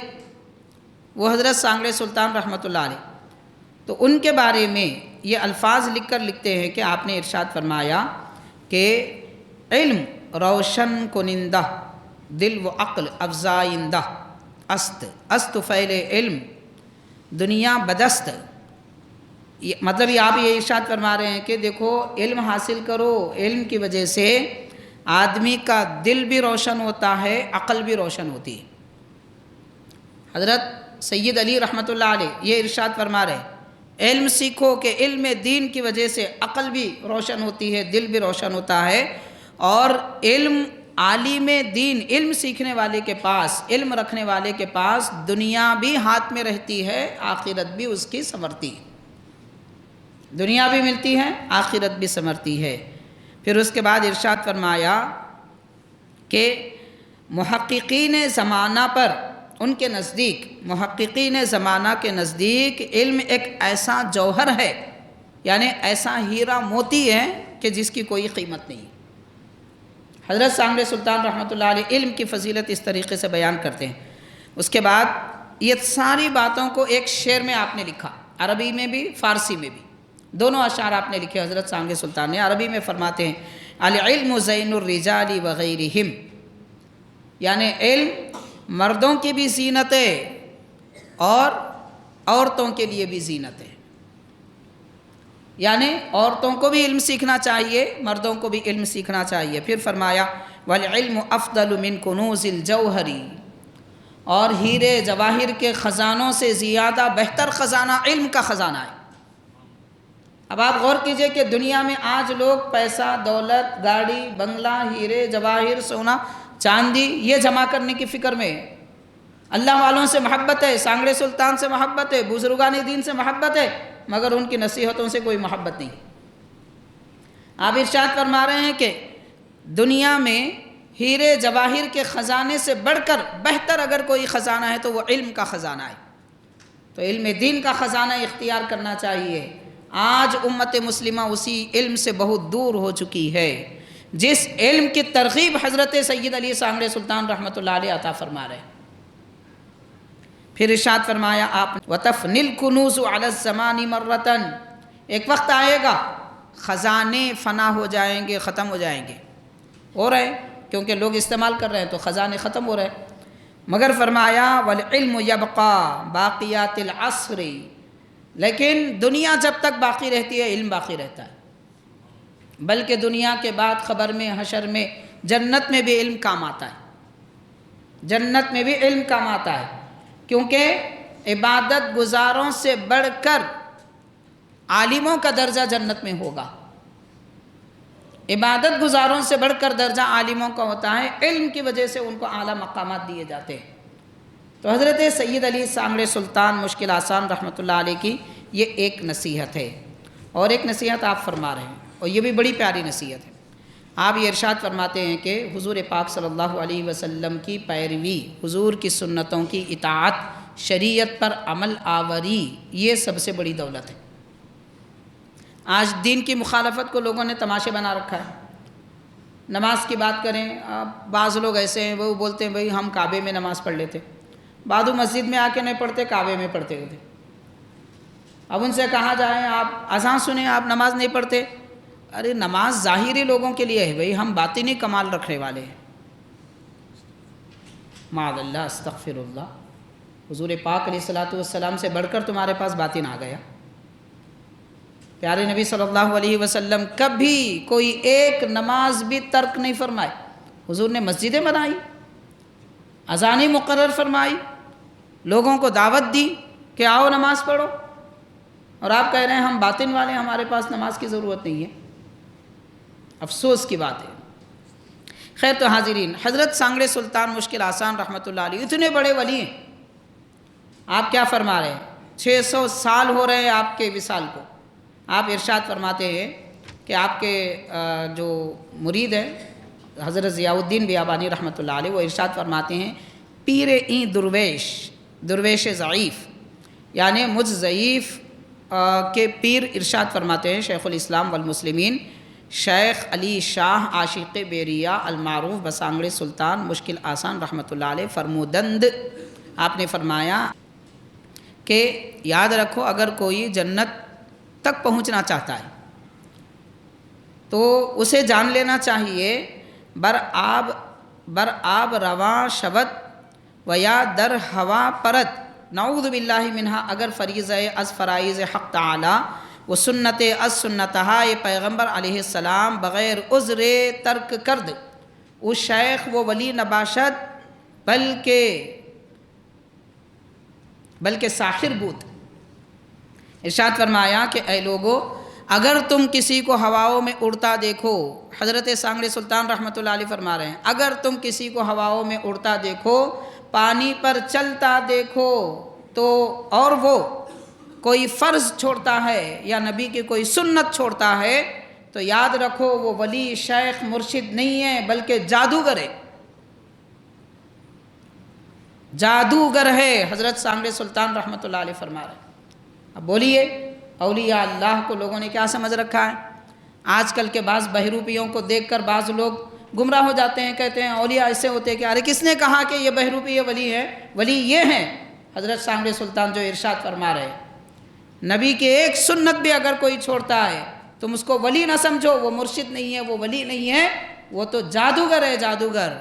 وہ حضرت سانگڑے سلطان رحمۃ اللہ علیہ، تو ان کے بارے میں یہ الفاظ لکھ کر لکھتے ہیں کہ آپ نے ارشاد فرمایا کہ علم روشن کنندہ دل و عقل افزائندہ است فعل علم دنیا بدست. مطلب یہ آپ یہ ارشاد فرما رہے ہیں کہ دیکھو علم حاصل کرو، علم کی وجہ سے آدمی کا دل بھی روشن ہوتا ہے، عقل بھی روشن ہوتی ہے. حضرت سید علی رحمۃ اللہ علیہ یہ ارشاد فرما رہے ہیں علم سیکھو کہ علم دین کی وجہ سے عقل بھی روشن ہوتی ہے، دل بھی روشن ہوتا ہے. اور علم عالم دین، علم سیکھنے والے کے پاس، علم رکھنے والے کے پاس دنیا بھی ہاتھ میں رہتی ہے، آخرت بھی اس کی سنورتی ہے. دنیا بھی ملتی ہے، آخرت بھی سنورتی ہے. پھر اس کے بعد ارشاد فرمایا کہ محققین زمانہ پر، ان کے نزدیک، محققین زمانہ کے نزدیک علم ایک ایسا جوہر ہے، یعنی ایسا ہیرا موتی ہے کہ جس کی کوئی قیمت نہیں. حضرت سانگڑے سلطان رحمۃ اللہ علیہ علم کی فضیلت اس طریقے سے بیان کرتے ہیں. اس کے بعد یہ ساری باتوں کو ایک شعر میں آپ نے لکھا، عربی میں بھی فارسی میں بھی، دونوں اشعار آپ نے لکھے حضرت سانگڑے سلطان نے. عربی میں فرماتے ہیں العلم زین الرجال وغیرہم، یعنی علم مردوں کی بھی زینت ہے اور عورتوں کے لیے بھی زینت ہے. یعنی عورتوں کو بھی علم سیکھنا چاہیے، مردوں کو بھی علم سیکھنا چاہیے. پھر فرمایا والعلم افضل من کنوز الجوہر، اور ہیرے جواہر کے خزانوں سے زیادہ بہتر خزانہ علم کا خزانہ ہے. اب آپ غور کیجئے کہ دنیا میں آج لوگ پیسہ، دولت، گاڑی، بنگلہ، ہیرے جواہر، سونا چاندی یہ جمع کرنے کی فکر میں ہے. اللہ والوں سے محبت ہے، سانگڑے سلطان سے محبت ہے، بزرگان دین سے محبت ہے، مگر ان کی نصیحتوں سے کوئی محبت نہیں. آپ ارشاد فرما رہے ہیں کہ دنیا میں ہیرے جواہر کے خزانے سے بڑھ کر بہتر اگر کوئی خزانہ ہے تو وہ علم کا خزانہ ہے. تو علم دین کا خزانہ اختیار کرنا چاہیے. آج امت مسلمہ اسی علم سے بہت دور ہو چکی ہے جس علم کی ترغیب حضرت سید علی سانگڑے سلطان رحمۃ اللہ علیہ عطا فرما رہے ہیں. پھر ارشاد فرمایا آپ وَتَفْنِ الْكُنُوزُ عَلَى الزَّمَانِ مَرَّةً، ایک وقت آئے گا خزانے فنا ہو جائیں گے، ختم ہو جائیں گے. ہو رہے ہیں کیونکہ لوگ استعمال کر رہے ہیں تو خزانے ختم ہو رہے ہیں. مگر فرمایا وَالْعِلْمُ يَبْقَى بَاقِيَاتِ الْعَصْرِ، لیکن دنیا جب تک باقی رہتی ہے علم باقی رہتا ہے. بلکہ دنیا کے بعد خبر میں، حشر میں، جنت میں بھی علم کام آتا ہے. جنت میں بھی علم کام آتا ہے، کیونکہ عبادت گزاروں سے بڑھ کر عالموں کا درجہ جنت میں ہوگا. عبادت گزاروں سے بڑھ کر درجہ عالموں کا ہوتا ہے، علم کی وجہ سے ان کو اعلیٰ مقامات دیے جاتے ہیں. تو حضرت سید علی سانگڑے سلطان مشکل آسان رحمۃ اللہ علیہ کی یہ ایک نصیحت ہے. اور ایک نصیحت آپ فرما رہے ہیں، اور یہ بھی بڑی پیاری نصیحت ہے. آپ یہ ارشاد فرماتے ہیں کہ حضور پاک صلی اللہ علیہ وسلم کی پیروی، حضور کی سنتوں کی اطاعت، شریعت پر عمل آوری، یہ سب سے بڑی دولت ہے. آج دین کی مخالفت کو لوگوں نے تماشے بنا رکھا ہے. نماز کی بات کریں، بعض لوگ ایسے ہیں وہ بولتے ہیں بھئی ہم کعبے میں نماز پڑھ لیتے، بعضو مسجد میں آ کے نہیں پڑھتے، کعبے میں پڑھتے ہوتے. اب ان سے کہا جائے آپ اذان سنیں، آپ نماز نہیں پڑھتے. ارے نماز ظاہری لوگوں کے لیے ہے بھئی، ہم باطنی کمال رکھنے والے ہیں. معاذ اللہ، استغفر اللہ. حضور پاک علیہ الصلوۃ والسلام سے بڑھ کر تمہارے پاس باطن آ گیا. پیارے نبی صلی اللہ علیہ وسلم کبھی کوئی ایک نماز بھی ترک نہیں فرمائے. حضور نے مسجدیں بنائی، اذانیں مقرر فرمائی، لوگوں کو دعوت دی کہ آؤ نماز پڑھو، اور آپ کہہ رہے ہیں ہم باطن والے، ہمارے پاس نماز کی ضرورت نہیں ہے. افسوس کی بات ہے. خیر تو حاضرین، حضرت سانگڑے سلطان مشکل آسان رحمۃ اللہ علیہ اتنے بڑے ولی ہیں. آپ کیا فرما رہے ہیں؟ 600 سال ہو رہے ہیں آپ کے وصال کو. آپ ارشاد فرماتے ہیں کہ آپ کے جو مرید ہیں حضرت ضیاء الدین بیابانی رحمۃ اللہ علیہ، وہ ارشاد فرماتے ہیں پیر این درویش، درویش ضعیف، یعنی مجھ ضعیف کے پیر ارشاد فرماتے ہیں شیخ الاسلام والمسلمین شیخ علی شاہ عاشق بیریہ المعروف بسانگڑے سلطان مشکل آسان رحمۃ اللہ علیہ فرمودند. آپ نے فرمایا کہ یاد رکھو اگر کوئی جنت تک پہنچنا چاہتا ہے تو اسے جان لینا چاہیے بر آب رواں شود و یا در ہوا پرت نعوذ باللہ منہا اگر فریضہ از فرائض حق تعالی و سنت از سنتہا پیغمبر علیہ السلام بغیر عذر ترک کرد وہ شیخ و ولی نباشد بلکہ ساخر بود۔ ارشاد فرمایا کہ اے لوگو اگر تم کسی کو ہواؤں میں اڑتا دیکھو، حضرت سانگڑی سلطان رحمۃ اللہ علیہ فرما رہے ہیں اگر تم کسی کو ہواؤں میں اڑتا دیکھو، پانی پر چلتا دیکھو تو اور وہ کوئی فرض چھوڑتا ہے یا نبی کی کوئی سنت چھوڑتا ہے تو یاد رکھو وہ ولی شیخ مرشد نہیں ہے بلکہ جادوگر ہے، جادوگر ہے۔ حضرت سانگڑی سلطان رحمۃ اللہ علیہ فرما رہے ہیں۔ اب بولیے اولیاء اللہ کو لوگوں نے کیا سمجھ رکھا ہے؟ آج کل کے بعض بہروپیوں کو دیکھ کر بعض لوگ گمراہ ہو جاتے ہیں، کہتے ہیں اولیاء ایسے ہوتے ہیں کہ ارے کس نے کہا کہ یہ بہروپی یہ ولی ہے؟ ولی یہ ہیں حضرت سانگڑی سلطان جو ارشاد فرما رہے ہیں نبی کی ایک سنت بھی اگر کوئی چھوڑتا ہے تم اس کو ولی نہ سمجھو، وہ مرشد نہیں ہے، وہ ولی نہیں ہے، وہ تو جادوگر ہے، جادوگر،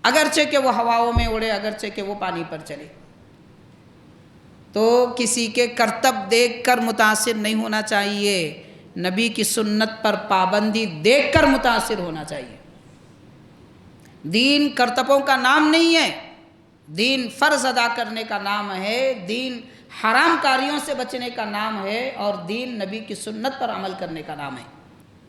اگرچہ کہ وہ ہواؤں میں اڑے، اگرچہ کہ وہ پانی پر چلے۔ تو کسی کے کرتب دیکھ کر متاثر نہیں ہونا چاہیے، نبی کی سنت پر پابندی دیکھ کر متاثر ہونا چاہیے۔ دین کرتبوں کا نام نہیں ہے، دین فرض ادا کرنے کا نام ہے، دین حرام کاریوں سے بچنے کا نام ہے، اور دین نبی کی سنت پر عمل کرنے کا نام ہے۔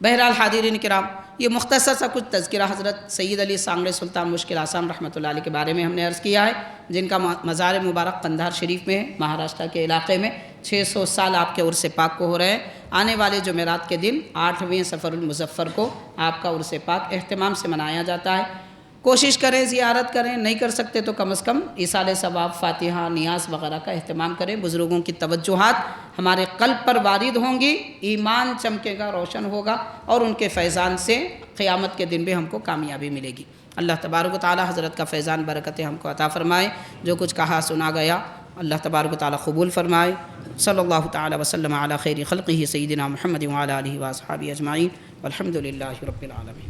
بہرحال حاضرین کرام، یہ مختصر سا کچھ تذکرہ حضرت سید علی سانگڑی سلطان مشکل آسام رحمۃ اللہ علیہ کے بارے میں ہم نے عرض کیا ہے، جن کا مزار مبارک قندھار شریف میں ہے، مہاراشٹر کے علاقے میں۔ 600 سال آپ کے عرس پاک کو ہو رہے ہیں۔ آنے والے جمعرات کے دن 8ویں سفر المظفر کو آپ کا عرس پاک اہتمام سے منایا جاتا ہے۔ کوشش کریں، زیارت کریں، نہیں کر سکتے تو کم از کم ایصال ثواب، فاتحہ، نیاز وغیرہ کا اہتمام کریں۔ بزرگوں کی توجہات ہمارے قلب پر وارد ہوں گی، ایمان چمکے گا، روشن ہوگا، اور ان کے فیضان سے قیامت کے دن بھی ہم کو کامیابی ملے گی۔ اللہ تبارک و تعالی حضرت کا فیضان برکتیں ہم کو عطا فرمائے۔ جو کچھ کہا سنا گیا اللہ تبارک و تعالی قبول فرمائے۔ صلی اللہ تعالی وسلم علی خیر خلقہ سیدنا محمد وعلی آلہ واصحابہ اجمعین، والحمد للہ رب العالمین۔